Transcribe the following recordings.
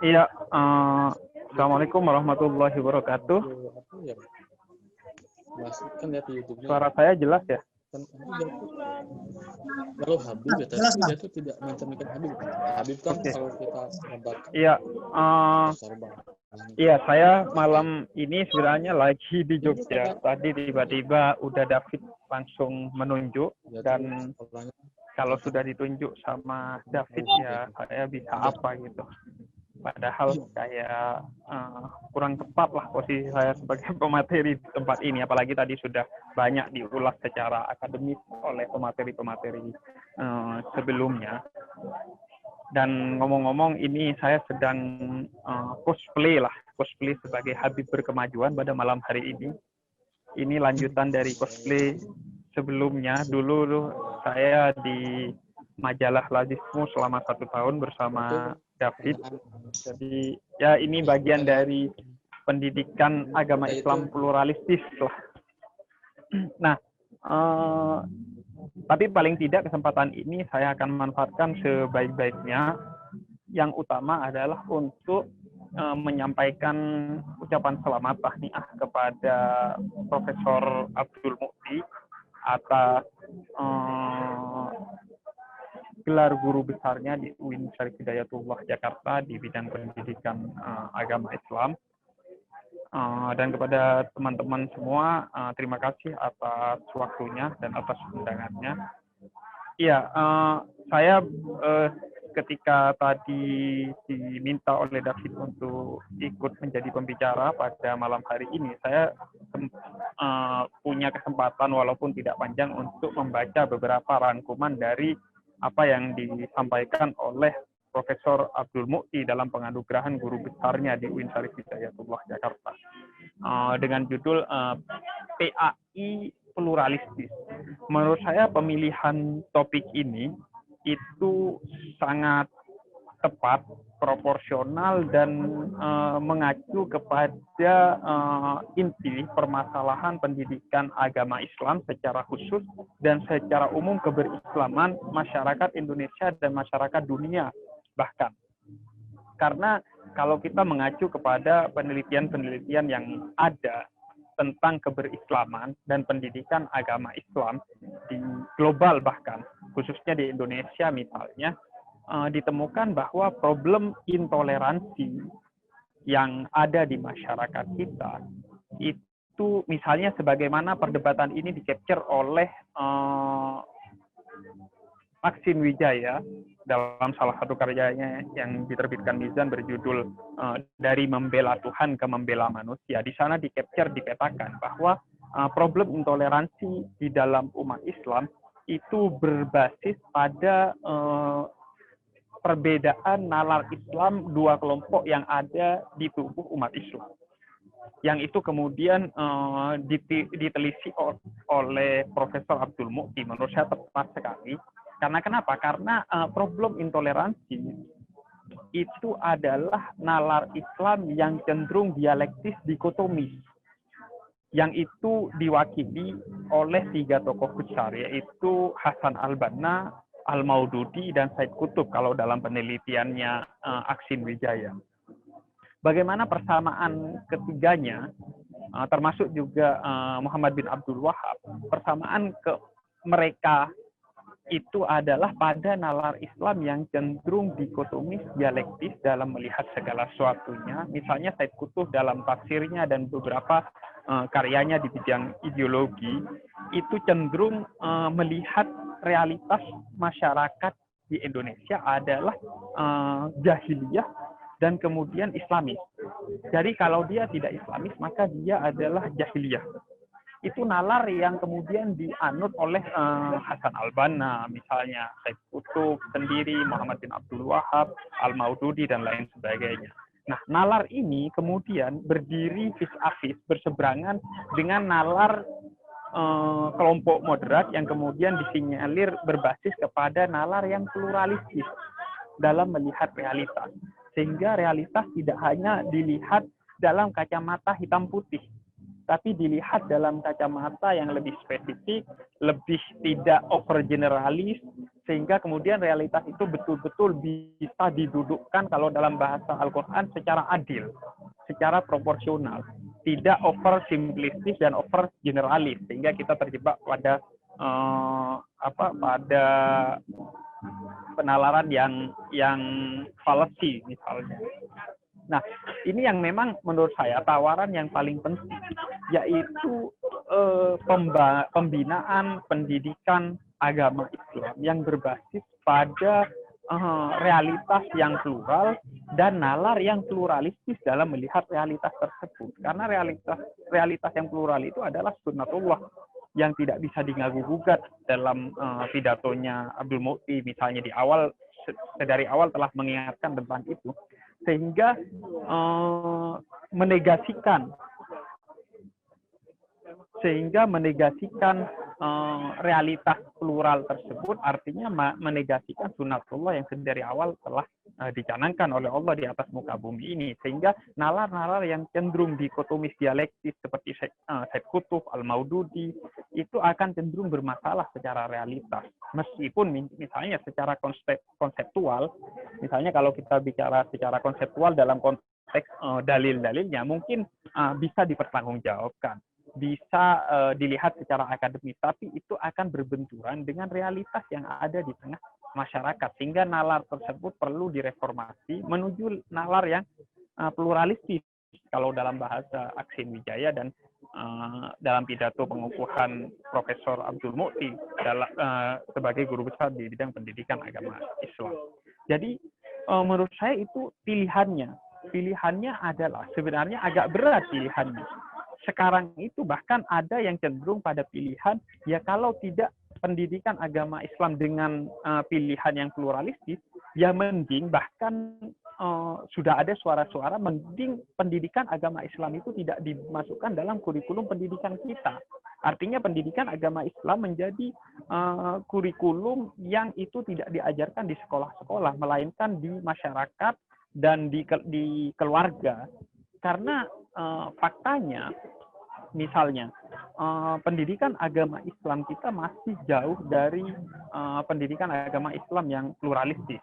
Iya, Assalamualaikum warahmatullahi wabarakatuh. Ya, Mas kan lihat di YouTube-nya. Suara saya jelas ya? Kan kalau Habib ya, tapi dia tuh tidak mencerminkan Habib. Habib kan kalau kita ngebak. Iya, iya, saya malam ini sebenarnya lagi di Jogja. Tadi tiba-tiba udah David langsung menunjuk, dan kalau sudah ditunjuk sama David ya saya bisa apa gitu. Padahal kayak kurang tepat lah posisi saya sebagai pemateri di tempat ini. Apalagi tadi sudah banyak diulas secara akademis oleh pemateri-pemateri sebelumnya. Dan ngomong-ngomong ini saya sedang cosplay sebagai Habib Berkemajuan pada malam hari ini. Ini lanjutan dari cosplay sebelumnya. Dulu saya di majalah Lazismu selama 1 tahun bersama David. Jadi ya ini bagian dari pendidikan agama Islam pluralistis lah. Nah, tapi paling tidak kesempatan ini saya akan manfaatkan sebaik-baiknya. Yang utama adalah untuk menyampaikan ucapan selamat tahniah kepada Profesor Abdul Mukti atas gelar guru besarnya di UIN Syarif Hidayatullah Jakarta di bidang pendidikan agama Islam. Dan kepada teman-teman semua, terima kasih atas waktunya dan atas undangannya. Iya, saya ketika tadi diminta oleh David untuk ikut menjadi pembicara pada malam hari ini, saya punya kesempatan walaupun tidak panjang untuk membaca beberapa rangkuman dari apa yang disampaikan oleh Profesor Abdul Mukti dalam penganugerahan guru besarnya di UIN Syarif Hidayatullah Jakarta dengan judul PAI Pluralistis. Menurut saya pemilihan topik ini itu sangat tepat, proporsional, dan mengacu kepada inti permasalahan pendidikan agama Islam secara khusus dan secara umum keberislaman masyarakat Indonesia dan masyarakat dunia bahkan. Karena kalau kita mengacu kepada penelitian-penelitian yang ada tentang keberislaman dan pendidikan agama Islam di global bahkan, khususnya di Indonesia misalnya, ditemukan bahwa problem intoleransi yang ada di masyarakat kita itu misalnya sebagaimana perdebatan ini di-capture oleh Maxine Wijaya dalam salah satu karyanya yang diterbitkan Mizan berjudul Dari Membela Tuhan ke Membela Manusia. Di sana di-capture, dipetakan bahwa problem intoleransi di dalam umat Islam itu berbasis pada perbedaan nalar Islam dua kelompok yang ada di tubuh umat Islam. Yang itu kemudian diteliti oleh Profesor Abdul Mukti. Menurut saya tepat sekali. Karena kenapa? Karena problem intoleransi itu adalah nalar Islam yang cenderung dialektis dikotomis. Yang itu diwakili oleh 3 tokoh besar, yaitu Hasan al-Banna, Al-Maududi, dan Said Qutb kalau dalam penelitiannya Maxine Wijaya. Bagaimana persamaan ketiganya, termasuk juga Muhammad bin Abdul Wahab, persamaan ke mereka itu adalah pada nalar Islam yang cenderung dikotomis, dialektis dalam melihat segala sesuatunya. Misalnya Said Qutb dalam tafsirnya dan beberapa karyanya di bidang ideologi, itu cenderung melihat realitas masyarakat di Indonesia adalah jahiliyah dan kemudian Islamis. Jadi kalau dia tidak Islamis, maka dia adalah jahiliyah. Itu nalar yang kemudian dianut oleh Hasan al-Banna, misalnya Said Qutb sendiri, Muhammad bin Abdul Wahab, Al-Maududi, dan lain sebagainya. Nah, nalar ini kemudian berdiri vis-a-vis, berseberangan dengan nalar kelompok moderat yang kemudian disinyalir berbasis kepada nalar yang pluralistis dalam melihat realitas. Sehingga realitas tidak hanya dilihat dalam kacamata hitam putih, tapi dilihat dalam kacamata yang lebih spesifik, lebih tidak overgeneralis, sehingga kemudian realitas itu betul-betul bisa didudukkan kalau dalam bahasa Al-Quran secara adil, secara proporsional, tidak over simplistis dan over generalis, sehingga kita terjebak pada pada penalaran yang fallacy misalnya. Nah, ini yang memang menurut saya tawaran yang paling penting, yaitu pembinaan pendidikan agama Islam yang berbasis pada realitas yang plural dan nalar yang pluralistis dalam melihat realitas tersebut. Karena realitas yang plural itu adalah sunnatullah yang tidak bisa diganggu-gugat dalam pidatonya Abdul Mu'ti misalnya dari awal telah mengingatkan tentang itu, sehingga menegasikan realitas plural tersebut, artinya menegasikan sunatullah yang dari awal telah dicanangkan oleh Allah di atas muka bumi ini, sehingga nalar-nalar yang cenderung dikotomis dialektis seperti Said Qutb, Al-Maududi itu akan cenderung bermasalah secara realitas, meskipun misalnya secara konseptual, misalnya kalau kita bicara secara konseptual dalam konteks dalil-dalilnya mungkin bisa dipertanggungjawabkan, bisa dilihat secara akademis, tapi itu akan berbenturan dengan realitas yang ada di tengah masyarakat, sehingga nalar tersebut perlu direformasi menuju nalar yang pluralistis. Kalau dalam bahasa Aksin Wijaya dan dalam pidato pengukuhan Profesor Abdul Mu'ti sebagai guru besar di bidang pendidikan agama Islam. Jadi menurut saya itu pilihannya adalah sebenarnya agak berat pilihannya. Sekarang itu bahkan ada yang cenderung pada pilihan, ya kalau tidak pendidikan agama Islam dengan pilihan yang pluralistis, ya mending bahkan sudah ada suara-suara mending pendidikan agama Islam itu tidak dimasukkan dalam kurikulum pendidikan kita. Artinya pendidikan agama Islam menjadi kurikulum yang itu tidak diajarkan di sekolah-sekolah, melainkan di masyarakat dan di keluarga. Karena faktanya, misalnya, pendidikan agama Islam kita masih jauh dari pendidikan agama Islam yang pluralistis.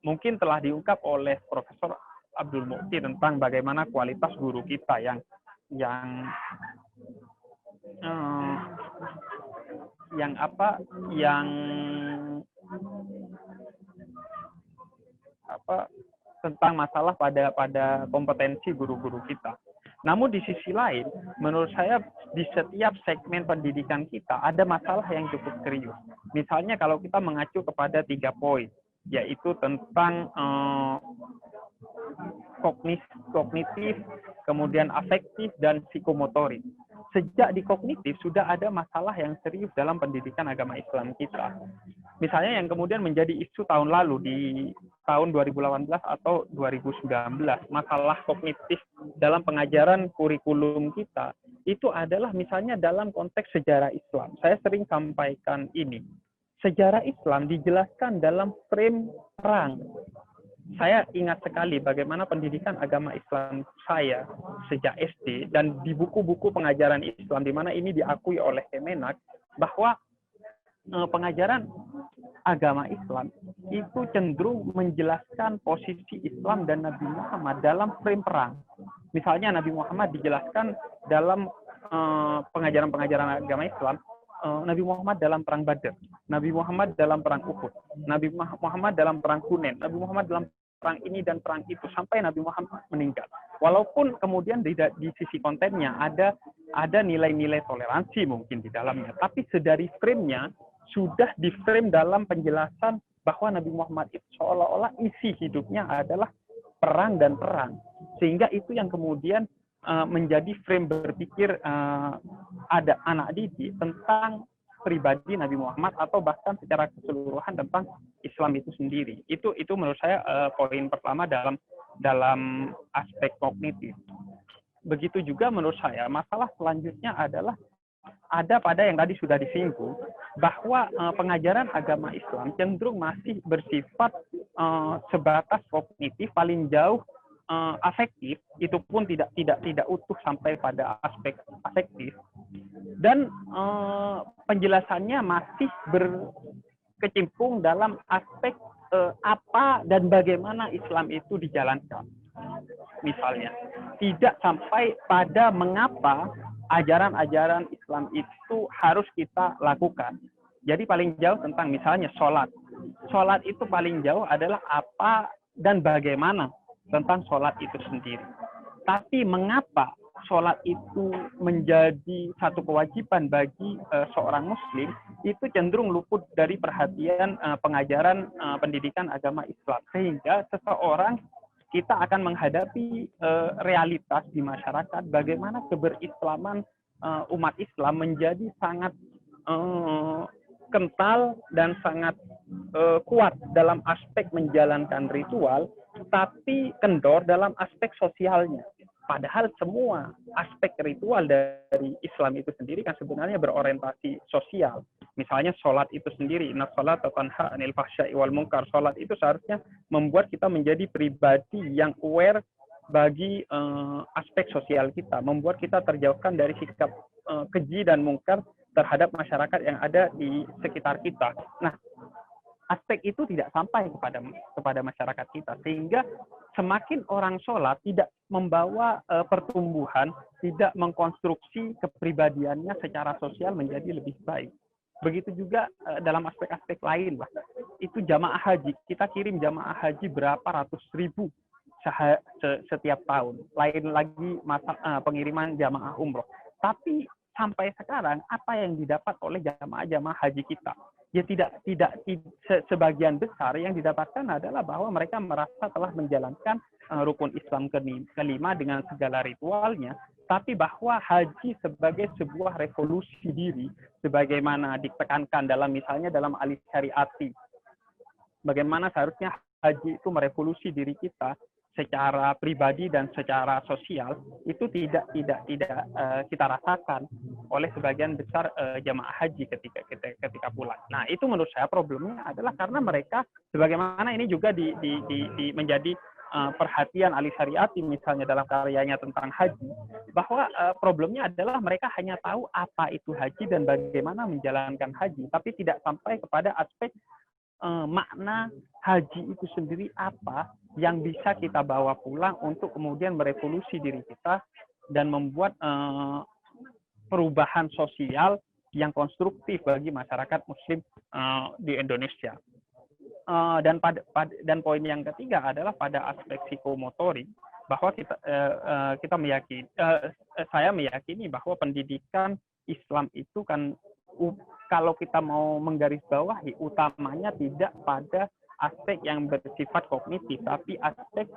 Mungkin telah diungkap oleh Profesor Abdul Mu'ti tentang bagaimana kualitas guru kita yang tentang masalah pada kompetensi guru-guru kita. Namun di sisi lain, menurut saya di setiap segmen pendidikan kita ada masalah yang cukup serius. Misalnya kalau kita mengacu kepada 3 poin, yaitu tentang kognitif, kemudian afektif, dan psikomotorik. Sejak di kognitif sudah ada masalah yang serius dalam pendidikan agama Islam kita. Misalnya yang kemudian menjadi isu tahun lalu di tahun 2018 atau 2019, masalah kognitif dalam pengajaran kurikulum kita, itu adalah misalnya dalam konteks sejarah Islam. Saya sering sampaikan ini. Sejarah Islam dijelaskan dalam frame perang. Saya ingat sekali bagaimana pendidikan agama Islam saya sejak SD dan di buku-buku pengajaran Islam, di mana ini diakui oleh Kemenak, bahwa pengajaran agama Islam itu cenderung menjelaskan posisi Islam dan Nabi Muhammad dalam frame perang. Misalnya Nabi Muhammad dijelaskan dalam pengajaran-pengajaran agama Islam, Nabi Muhammad dalam perang Badar, Nabi Muhammad dalam perang Uhud, Nabi Muhammad dalam perang Hunain, Nabi Muhammad dalam perang ini dan perang itu, sampai Nabi Muhammad meninggal. Walaupun kemudian di sisi kontennya ada nilai-nilai toleransi mungkin di dalamnya, tapi sedari frame-nya sudah di-frame dalam penjelasan bahwa Nabi Muhammad itu seolah-olah isi hidupnya adalah perang dan perang. Sehingga itu yang kemudian menjadi frame berpikir ada anak didik tentang pribadi Nabi Muhammad atau bahkan secara keseluruhan tentang Islam itu sendiri. Itu menurut saya poin pertama dalam aspek kognitif. Begitu juga menurut saya masalah selanjutnya adalah ada pada yang tadi sudah disinggung bahwa pengajaran agama Islam cenderung masih bersifat sebatas kognitif, paling jauh afektif, itu pun tidak utuh sampai pada aspek afektif, dan penjelasannya masih kecimpung dalam aspek apa dan bagaimana Islam itu dijalankan. Misalnya, tidak sampai pada mengapa ajaran-ajaran Islam itu harus kita lakukan. Jadi paling jauh tentang misalnya sholat. Sholat itu paling jauh adalah apa dan bagaimana tentang sholat itu sendiri. Tapi mengapa sholat itu menjadi satu kewajiban bagi seorang muslim, itu cenderung luput dari perhatian pengajaran pendidikan agama Islam. Sehingga seseorang kita akan menghadapi realitas di masyarakat bagaimana keberislaman umat Islam menjadi sangat kental dan sangat kuat dalam aspek menjalankan ritual, tapi kendor dalam aspek sosialnya. Padahal semua aspek ritual dari Islam itu sendiri kan sebenarnya berorientasi sosial. Misalnya sholat itu sendiri, inna sholata tanha 'anil fahsya'i wal munkar. Sholat itu seharusnya membuat kita menjadi pribadi yang aware bagi aspek sosial kita, membuat kita terjauhkan dari sikap keji dan mungkar terhadap masyarakat yang ada di sekitar kita. Nah, aspek itu tidak sampai kepada masyarakat kita, sehingga semakin orang sholat tidak membawa pertumbuhan, tidak mengkonstruksi kepribadiannya secara sosial menjadi lebih baik. Begitu juga dalam aspek-aspek lain, lah. Itu jamaah haji, kita kirim jamaah haji berapa ratus ribu setiap tahun. Lain lagi pengiriman jamaah umroh. Tapi sampai sekarang apa yang didapat oleh jamaah haji kita? Ya tidak sebagian besar yang didapatkan adalah bahwa mereka merasa telah menjalankan rukun Islam kelima dengan segala ritualnya, tapi bahwa haji sebagai sebuah revolusi diri, sebagaimana ditekankan dalam misalnya dalam alif syariati, bagaimana seharusnya haji itu merevolusi diri kita secara pribadi dan secara sosial, itu tidak kita rasakan oleh sebagian besar jamaah haji ketika pulang. Nah, itu menurut saya problemnya adalah karena mereka, sebagaimana ini juga menjadi perhatian Ali Syariati misalnya dalam karyanya tentang haji, bahwa problemnya adalah mereka hanya tahu apa itu haji dan bagaimana menjalankan haji, tapi tidak sampai kepada aspek makna haji itu sendiri apa yang bisa kita bawa pulang untuk kemudian merevolusi diri kita dan membuat perubahan sosial yang konstruktif bagi masyarakat muslim di Indonesia. Dan poin yang ketiga adalah pada aspek psikomotorik, bahwa kita meyakini, saya meyakini bahwa pendidikan Islam itu kan, kalau kita mau menggarisbawahi, utamanya tidak pada aspek yang bersifat kognitif, tapi aspek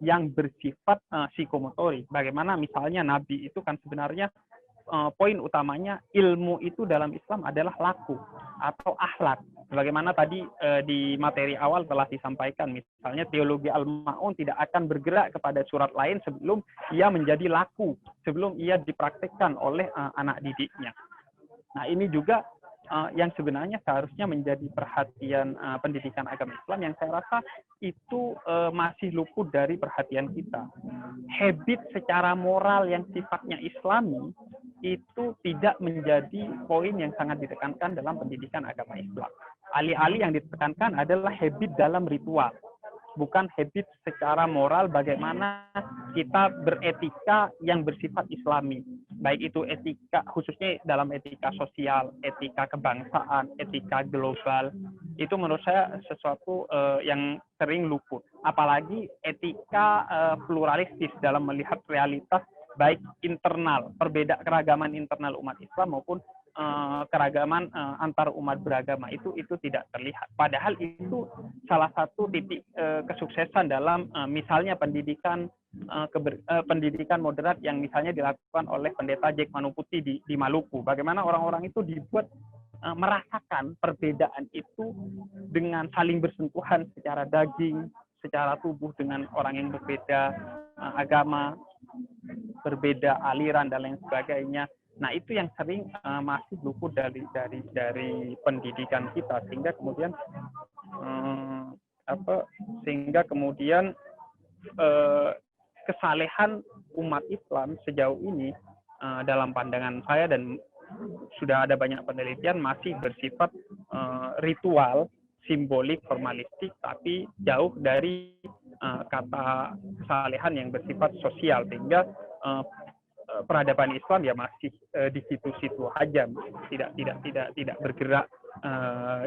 yang bersifat psikomotorik. Bagaimana misalnya Nabi itu kan sebenarnya poin utamanya ilmu itu dalam Islam adalah laku atau akhlak. Bagaimana tadi di materi awal telah disampaikan, misalnya teologi Al-Ma'un tidak akan bergerak kepada surat lain sebelum ia menjadi laku, sebelum ia dipraktikkan oleh anak didiknya. Nah, ini juga yang sebenarnya seharusnya menjadi perhatian pendidikan agama Islam, yang saya rasa itu masih luput dari perhatian kita. Habit secara moral yang sifatnya Islami itu tidak menjadi poin yang sangat ditekankan dalam pendidikan agama Islam. Alih-alih yang ditekankan adalah habit dalam ritual, bukan habit secara moral bagaimana kita beretika yang bersifat Islami. Baik itu etika, khususnya dalam etika sosial, etika kebangsaan, etika global. Itu menurut saya sesuatu yang sering luput. Apalagi etika pluralistis dalam melihat realitas baik internal, keragaman internal umat Islam maupun keragaman antar umat beragama, itu tidak terlihat. Padahal itu salah satu titik kesuksesan dalam misalnya pendidikan moderat yang misalnya dilakukan oleh pendeta Jack Manuputi di Maluku. Bagaimana orang-orang itu dibuat merasakan perbedaan itu dengan saling bersentuhan secara daging, secara tubuh dengan orang yang berbeda agama, berbeda aliran dan lain sebagainya. Nah, itu yang sering masih luput dari pendidikan kita, sehingga kemudian kesalehan umat Islam sejauh ini dalam pandangan saya, dan sudah ada banyak penelitian, masih bersifat ritual, simbolik, formalistik, tapi jauh dari kata kesalehan yang bersifat sosial, sehingga peradaban Islam ya masih di situ-situ aja, tidak bergerak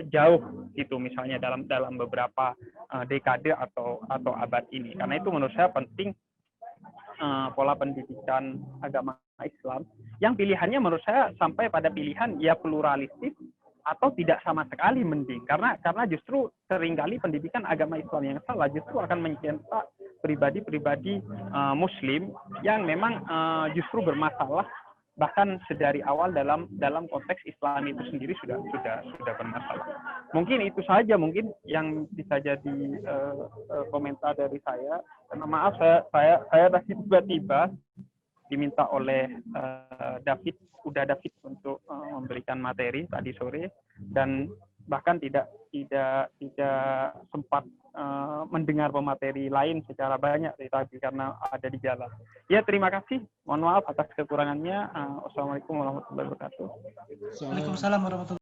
jauh itu misalnya dalam beberapa dekade atau abad ini. Karena itu menurut saya penting pola pendidikan agama Islam yang pilihannya menurut saya sampai pada pilihan ya pluralistis atau tidak sama sekali mending, karena justru seringkali pendidikan agama Islam yang salah justru akan mencetak pribadi-pribadi Muslim yang memang justru bermasalah, bahkan sedari awal dalam konteks Islam itu sendiri sudah bermasalah. Mungkin itu saja mungkin yang bisa jadi komentar dari saya. Karena maaf saya tadi tiba-tiba diminta oleh David untuk memberikan materi tadi sore, dan bahkan tidak sempat mendengar pemateri lain secara banyak tadi karena ada di jalan. Ya, terima kasih. Mohon maaf atas kekurangannya. Wassalamualaikum warahmatullahi wabarakatuh. Waalaikumsalam warahmatullahi